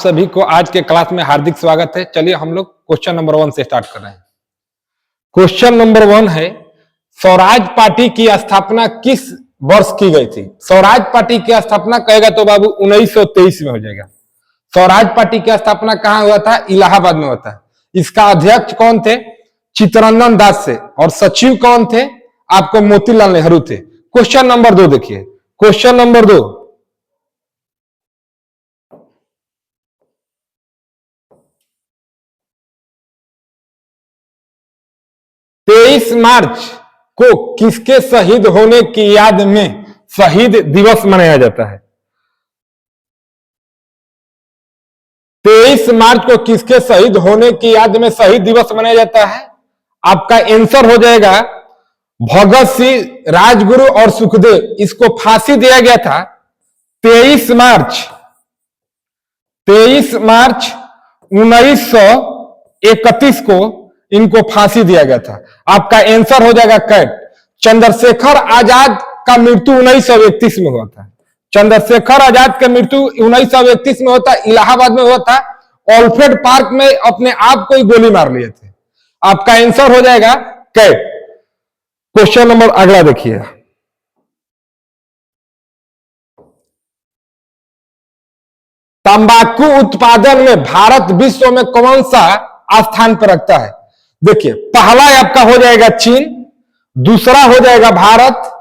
सभी को आज के क्लास में हार्दिक स्वागत है। चलिए हम लोग क्वेश्चन नंबर 1 से स्टार्ट कर रहे हैं। क्वेश्चन नंबर 1 है, स्वराज पार्टी की स्थापना किस वर्ष की गई थी? स्वराज पार्टी की स्थापना कहेगा तो बाबू 1923 में हो जाएगा। स्वराज पार्टी की स्थापना कहां हुआ था? इलाहाबाद में हुआ था। इसका अध्यक्ष कौन थे? चित्तरंजन दास से। और सचिव कौन थे? आपको मोतीलाल नेहरू थे। क्वेश्चन नंबर 2 देखिए। क्वेश्चन नंबर 2, 23 मार्च को किसके शहीद होने की याद में शहीद दिवस मनाया जाता है? 23 मार्च को किसके शहीद होने की याद में शहीद दिवस मनाया जाता है? आपका आंसर हो जाएगा भगत सिंह, राजगुरु और सुखदेव। इसको फांसी दिया गया था 23 मार्च 1931 को इनको फांसी दिया गया था। आपका आंसर हो जाएगा कैट। चंद्रशेखर आजाद का मृत्यु 1931 में हुआ था। चंद्रशेखर आजाद का मृत्यु 1931 में होता, इलाहाबाद में हुआ था। ऑल्फ्रेड पार्क में अपने आप को ही गोली मार लिए थे। आपका आंसर हो जाएगा कैट। क्वेश्चन नंबर अगला देखिए। तंबाकू उत्पादन में भारत विश्व में कौन सा स्थान पर रखता है? देखिए, पहला आपका हो जाएगा चीन, दूसरा हो जाएगा भारत,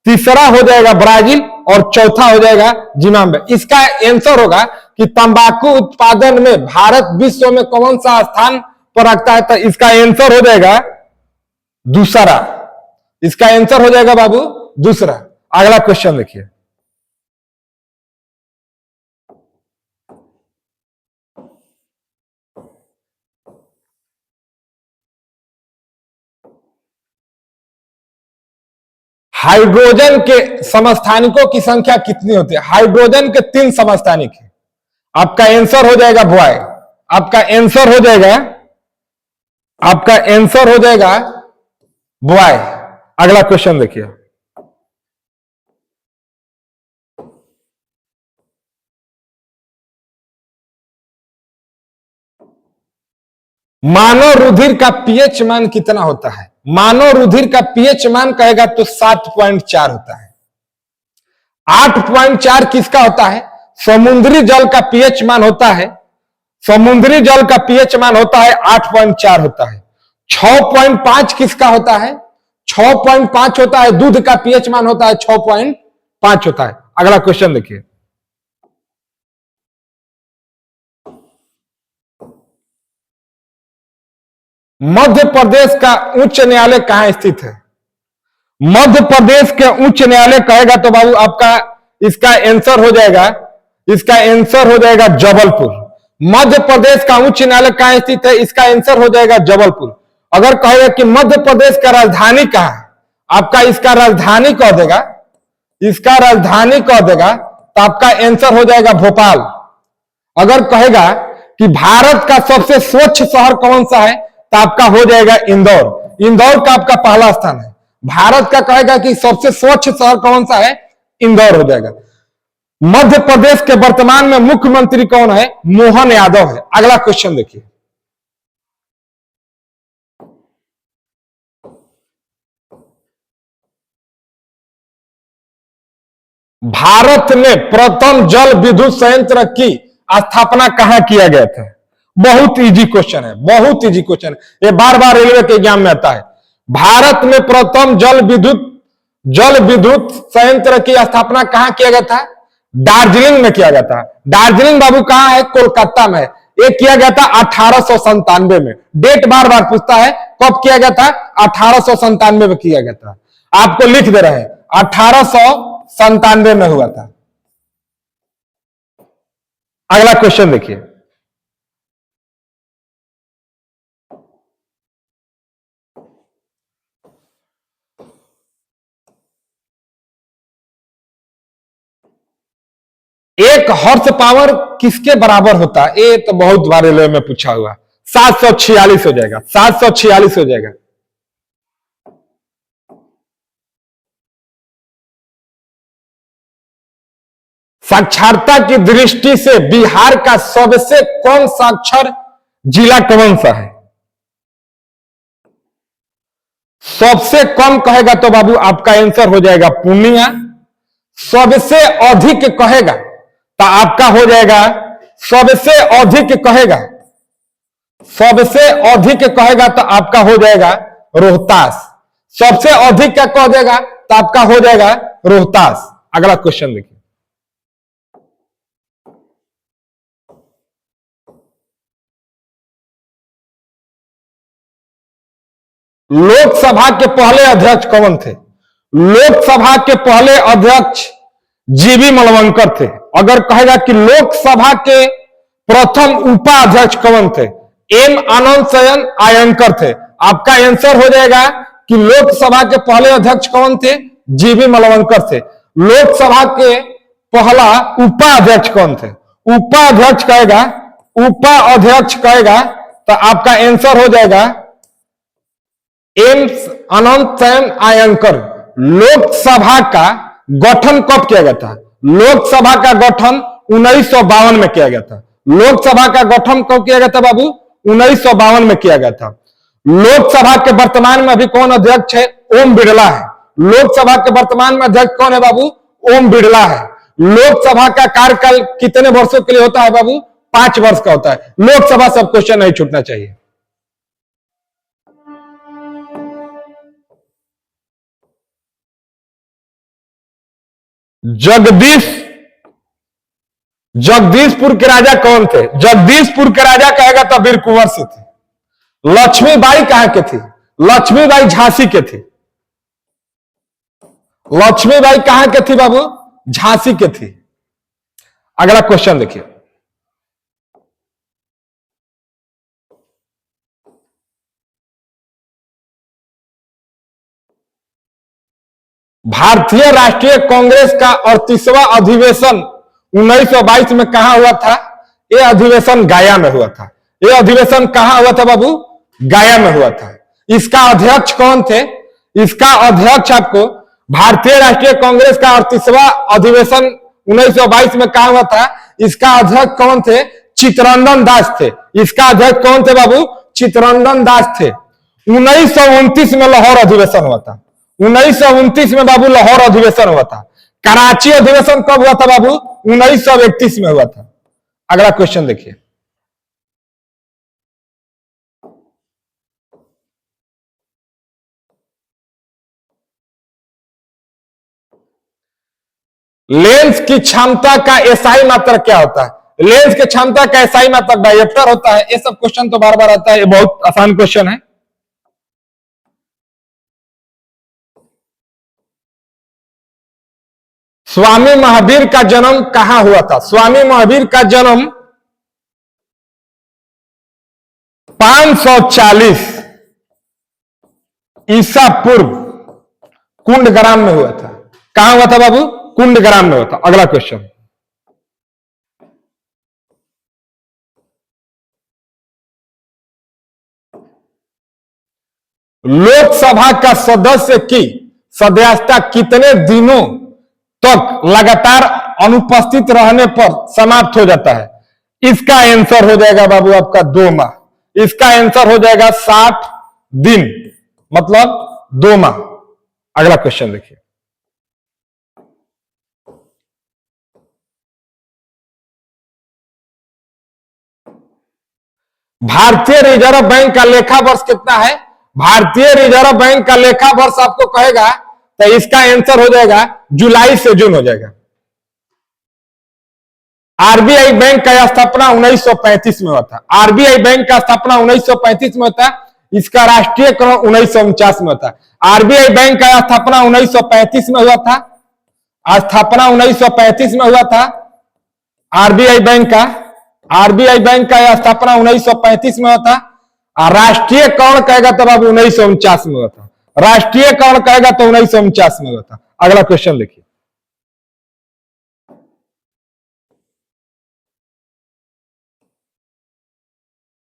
तीसरा हो जाएगा ब्राजील और चौथा हो जाएगा जिम्बाब्वे। इसका आंसर होगा कि तंबाकू उत्पादन में भारत विश्व में कौन सा स्थान पर रखता है? तो इसका आंसर हो जाएगा दूसरा। इसका आंसर हो जाएगा बाबू दूसरा। अगला क्वेश्चन देखिए। हाइड्रोजन के समस्थानिकों की संख्या कितनी होती है? हाइड्रोजन के 3 समस्थानिक है। आपका आंसर हो जाएगा बॉय। आपका आंसर हो जाएगा बॉय। अगला क्वेश्चन देखिए। मानव रुधिर का पीएच मान कितना होता है? मानव रुधिर का पीएच मान कहेगा तो 7.4 होता है। 8.4 किसका होता है? समुद्री जल का पीएच मान होता है। समुद्री जल का पीएच मान होता है 8.4 होता है। 6.5 किसका होता है? 6.5 होता है। दूध का पीएच मान होता है 6.5 होता है। अगला क्वेश्चन देखिए। मध्य प्रदेश का उच्च न्यायालय कहां स्थित है? मध्य प्रदेश के उच्च न्यायालय कहेगा तो बाबू आपका इसका आंसर हो जाएगा जबलपुर। मध्य प्रदेश का उच्च न्यायालय कहां स्थित है? इसका आंसर हो जाएगा जबलपुर। अगर कहेगा कि मध्य प्रदेश का राजधानी कहां है, आपका इसका राजधानी कह देगा तो आपका आंसर हो जाएगा भोपाल। अगर कहेगा कि भारत का सबसे स्वच्छ शहर कौन सा है, तो आपका हो जाएगा इंदौर। इंदौर का आपका पहला स्थान है। भारत का कहेगा कि सबसे स्वच्छ शहर कौन सा है, इंदौर हो जाएगा। मध्य प्रदेश के वर्तमान में मुख्यमंत्री कौन है? मोहन यादव है। अगला क्वेश्चन देखिए। भारत में प्रथम जल विद्युत संयंत्र की स्थापना कहां किया गया था? बहुत इजी क्वेश्चन है, बहुत इजी क्वेश्चन है। ये बार बार रेलवे के एग्जाम में आता है। भारत में प्रथम जल विद्युत संयंत्र की स्थापना कहां किया गया था? दार्जिलिंग में किया गया था। दार्जिलिंग बाबू कहां है? कोलकाता में। ये किया गया था 1897 में। डेट बार बार पूछता है, कब किया गया था? 1897 में किया गया था। आपको लिख दे रहे हैं 1897 में हुआ था। अगला क्वेश्चन देखिए। एक हॉर्स पावर किसके बराबर होता है? ये तो बहुत बार रेलवे में पूछा हुआ। 746 हो जाएगा। 746 हो जाएगा। साक्षरता की दृष्टि से बिहार का सबसे कम साक्षर जिला कौन सा है? सबसे कम कहेगा तो बाबू आपका आंसर हो जाएगा पूर्णिया। सबसे अधिक कहेगा तो आपका हो जाएगा, सबसे अधिक कहेगा, सबसे अधिक कहेगा तो आपका हो जाएगा रोहतास। सबसे अधिक क्या कह देगा तो आपका हो जाएगा रोहतास। अगला क्वेश्चन देखिए, लोकसभा के पहले अध्यक्ष कौन थे? लोकसभा के पहले अध्यक्ष जीवी मलवंकर थे। अगर कहेगा कि लोकसभा के प्रथम उपाध्यक्ष कौन थे? एम आनंद शयन आयंकर थे। आपका आंसर हो जाएगा कि लोकसभा के पहले अध्यक्ष कौन थे? जीवी मलवंकर थे। लोकसभा के पहला उपाध्यक्ष कौन थे? उपाध्यक्ष कहेगा, उपाध्यक्ष कहेगा तो आपका आंसर हो जाएगा एम अनंत शयन आयंकर। लोकसभा का गठन कब किया गया था? लोकसभा का गठन 1952 में किया गया था। लोकसभा का गठन कब किया गया था बाबू? 1952 में किया गया था। लोकसभा के वर्तमान में अभी कौन अध्यक्ष है? ओम बिरला है। लोकसभा के वर्तमान में अध्यक्ष कौन है बाबू? ओम बिरला है। लोकसभा का कार्यकाल कितने वर्षों के लिए होता है बाबू? 5 वर्ष का होता है। लोकसभा सब क्वेश्चन नहीं छूटना चाहिए। जगदीशपुर के राजा कौन थे? जगदीशपुर के राजा कहेगा तो वीर कुंवर से थे। लक्ष्मीबाई कहां के थी? लक्ष्मीबाई झांसी के थी। लक्ष्मीबाई कहां के थी बाबू? झांसी के थी। अगला क्वेश्चन देखिए, भारतीय राष्ट्रीय कांग्रेस का 38वां अधिवेशन 1922 में कहां हुआ था? यह अधिवेशन गया में हुआ था। यह अधिवेशन कहां हुआ था बाबू? गया में हुआ था। इसका अध्यक्ष कौन थे? इसका अध्यक्ष आपको भारतीय राष्ट्रीय कांग्रेस का 38वां अधिवेशन 1922 में कहां हुआ था? इसका अध्यक्ष कौन थे? चित्तरंजन दास थे। इसका अध्यक्ष कौन थे बाबू? चित्तरंजन दास थे। 1929 में लाहौर अधिवेशन हुआ था। 1929 में बाबू लाहौर अधिवेशन हुआ था। कराची अधिवेशन कब हुआ था बाबू? 1931 में हुआ था। अगला क्वेश्चन देखिए, लेंस की क्षमता का एसआई मात्रक क्या होता है? लेंस की क्षमता का एसआई मात्रक डायप्टर होता है। ये सब क्वेश्चन तो बार बार आता है, ये बहुत आसान क्वेश्चन है। स्वामी महावीर का जन्म कहां हुआ था? स्वामी महावीर का जन्म 540 ईसा पूर्व कुंडग्राम में हुआ था। कहां हुआ था बाबू? कुंडग्राम में हुआ था। अगला क्वेश्चन, लोकसभा का सदस्य की सदस्यता कितने दिनों तक लगातार अनुपस्थित रहने पर समाप्त हो जाता है? इसका आंसर हो जाएगा बाबू आपका 2 माह। इसका आंसर हो जाएगा 60 दिन, मतलब 2 माह। अगला क्वेश्चन देखिए, भारतीय रिजर्व बैंक का लेखा वर्ष कितना है? भारतीय रिजर्व बैंक का लेखा वर्ष आपको कहेगा तो इसका आंसर हो जाएगा जुलाई से जून हो जाएगा। आरबीआई बैंक का स्थापना 1935 में हुआ था। आरबीआई बैंक का स्थापना 1935 में होता। इसका राष्ट्रीयकरण 1949 में होता। आरबीआई बैंक का स्थापना 1935 में हुआ था। स्थापना 1935 में हुआ था आरबीआई बैंक का स्थापना 1935 में हुआ था। राष्ट्रीयकरण कहेगा तब अब 1949 में हुआ था। राष्ट्रीयकरण कहेगा तो 1949 में हुआ था। अगला क्वेश्चन देखिए,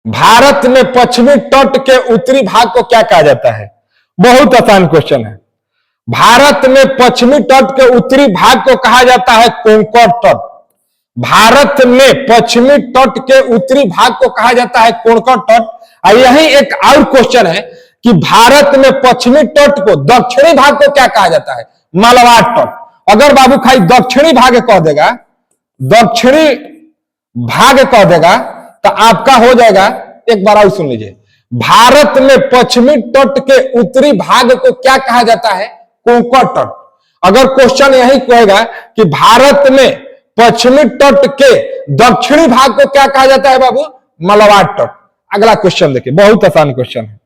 भारत में पश्चिमी तट के उत्तरी भाग को क्या कहा जाता है? बहुत आसान क्वेश्चन है। भारत में पश्चिमी तट के उत्तरी भाग को कहा जाता है कोंकण तट। भारत में पश्चिमी तट के उत्तरी भाग को कहा जाता है कोंकण तट। और यही एक और क्वेश्चन है कि भारत में पश्चिमी तट को, दक्षिणी भाग को क्या कहा जाता है? मालवार तट। अगर बाबू खाली दक्षिणी भाग कह देगा, दक्षिणी भाग कह देगा, तो आपका हो जाएगा, एक बार और सुन लीजिए, भारत में पश्चिमी तट के उत्तरी भाग को क्या कहा जाता है? कोंकण तट। अगर क्वेश्चन यही कहेगा कि भारत में पश्चिमी तट के दक्षिणी भाग को क्या कहा जाता है बाबू? मालवार तट। अगला क्वेश्चन देखिए, बहुत आसान क्वेश्चन है।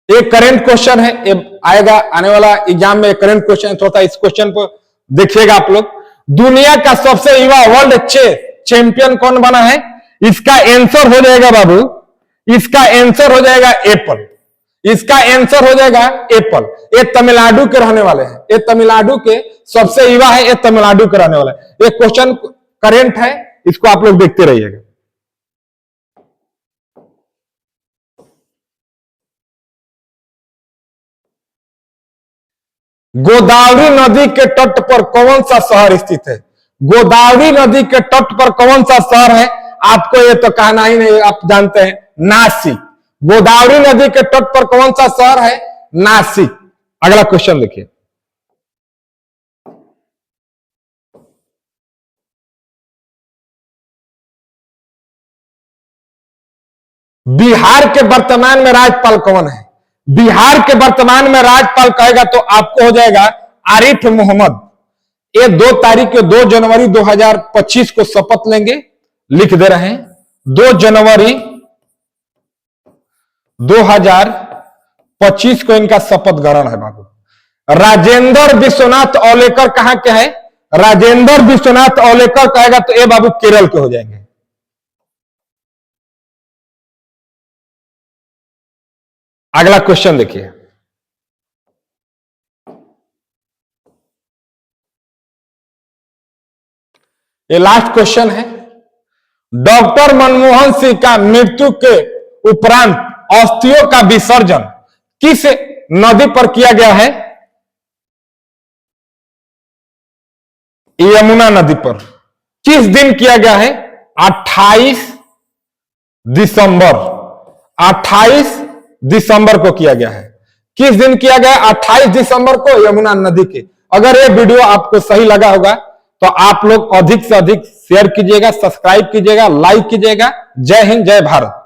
एक करंट क्वेश्चन है, ये आएगा आने वाला एग्जाम में, करंट क्वेश्चन है, थोड़ा इस क्वेश्चन को देखिएगा आप लोग। दुनिया का सबसे युवा वर्ल्ड चेस चैंपियन कौन बना है? इसका आंसर हो जाएगा बाबू, इसका आंसर हो जाएगा एप्पल। इसका आंसर हो जाएगा एप्पल। ये तमिलनाडु के रहने वाले हैं, ये तमिलनाडु के सबसे युवा है, ये तमिलनाडु के रहने वाला है। ये क्वेश्चन करंट है, इसको आप लोग देखते रहिएगा। गोदावरी नदी के तट पर कौन सा शहर स्थित है? गोदावरी नदी के तट पर कौन सा शहर है? आपको ये तो कहना ही नहीं, आप जानते हैं, नासिक। गोदावरी नदी के तट पर कौन सा शहर है? नासिक। अगला क्वेश्चन देखिए, बिहार के वर्तमान में राज्यपाल कौन है? बिहार के वर्तमान में राज्यपाल कहेगा तो आपको हो जाएगा आरिफ मोहम्मद। ये 2 तारीख को 2 जनवरी 2025 को शपथ लेंगे, लिख दे रहे हैं 2 जनवरी 2025 को इनका शपथ ग्रहण है बाबू। राजेंद्र विश्वनाथ औलेकर कहां के है? राजेंद्र विश्वनाथ औलेकर कहेगा तो ये बाबू केरल के हो जाएंगे। अगला क्वेश्चन देखिए, ये लास्ट क्वेश्चन है। डॉक्टर मनमोहन सिंह का मृत्यु के उपरांत अस्थियों का विसर्जन किस नदी पर किया गया है? यमुना नदी पर। किस दिन किया गया है? 28 दिसंबर। 28 दिसंबर को किया गया है। किस दिन किया गया? 28 दिसंबर को, यमुना नदी के। अगर ये वीडियो आपको सही लगा होगा तो आप लोग अधिक से अधिक शेयर कीजिएगा, सब्सक्राइब कीजिएगा, लाइक कीजिएगा। जय हिंद, जय भारत।